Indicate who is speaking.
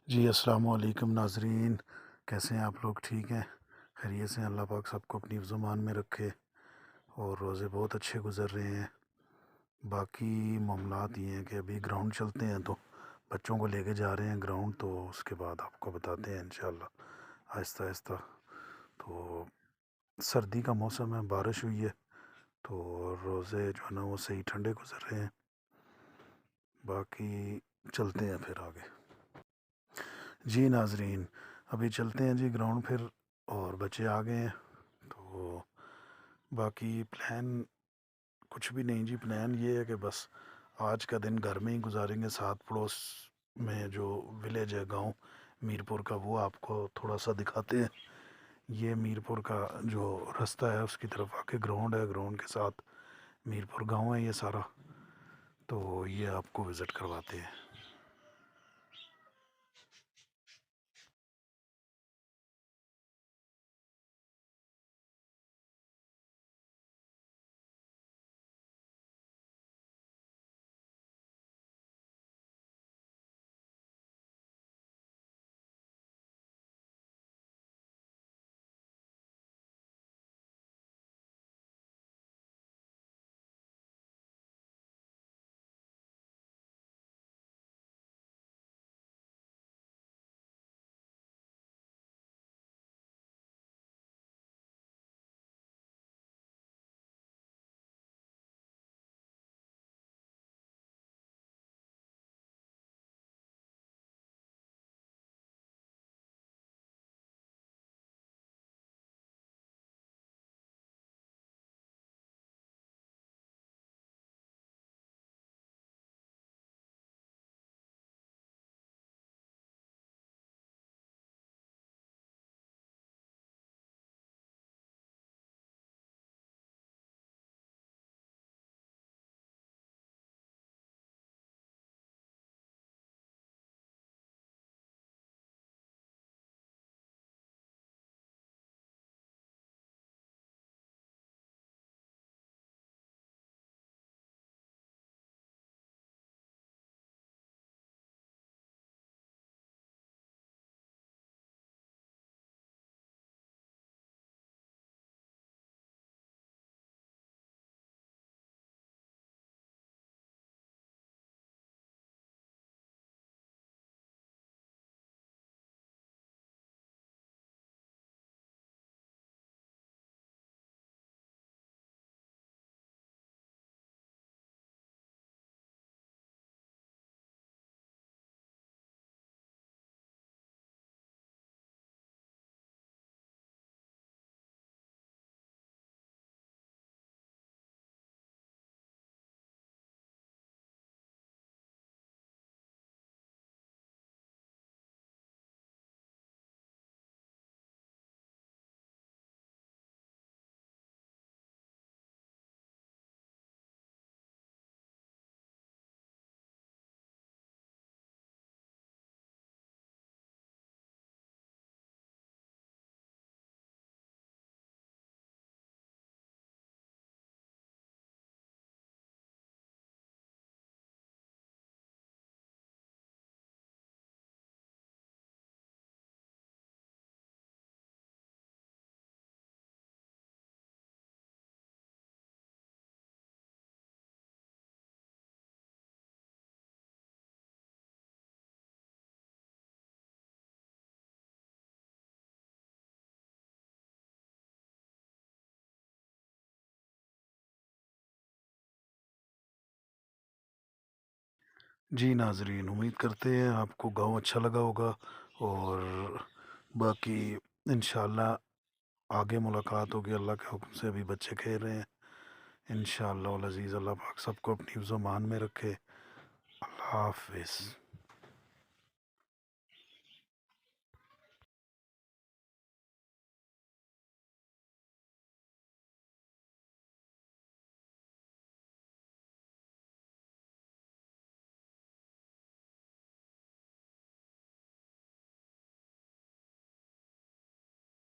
Speaker 1: जी अस्सलाम वालेकुम नाजरीन। कैसे हैं आप लोग? ठीक हैं, खैरियत से? अल्लाह पाक सबको अपनी ज़ुबान में रखे और रोज़े बहुत अच्छे गुज़र रहे हैं। बाकी मामलात ये हैं कि अभी ग्राउंड चलते हैं, तो बच्चों को लेके जा रहे हैं ग्राउंड, तो उसके बाद आपको बताते हैं इंशाल्लाह आहिस्ता आहिस्ता। तो सर्दी का मौसम है, बारिश हुई है, तो रोज़े जो है ना वो सही ठंडे गुज़र रहे हैं। बाकी चलते हैं फिर आगे। जी नाजरीन, अभी चलते हैं जी ग्राउंड फिर, और बच्चे आ गए हैं, तो बाकी प्लान कुछ भी नहीं जी। प्लान ये है कि बस आज का दिन घर में ही गुजारेंगे। साथ पड़ोस में जो विलेज है, गांव मीरपुर का, वो आपको थोड़ा सा दिखाते हैं। ये मीरपुर का जो रास्ता है उसकी तरफ आके ग्राउंड है, ग्राउंड के साथ मीरपुर गांव है ये सारा, तो ये आपको विज़िट करवाते हैं। जी नाजरीन, उम्मीद करते हैं आपको गांव अच्छा लगा होगा, और बाकी इंशाल्लाह आगे मुलाकात होगी अल्लाह के हुक्म से। अभी बच्चे खेल रहे हैं। इंशाअल्लाह अज़ीज़, अल्लाह पाक सबको अपनी ज़ुबान में रखे। अल्लाह हाफिज़।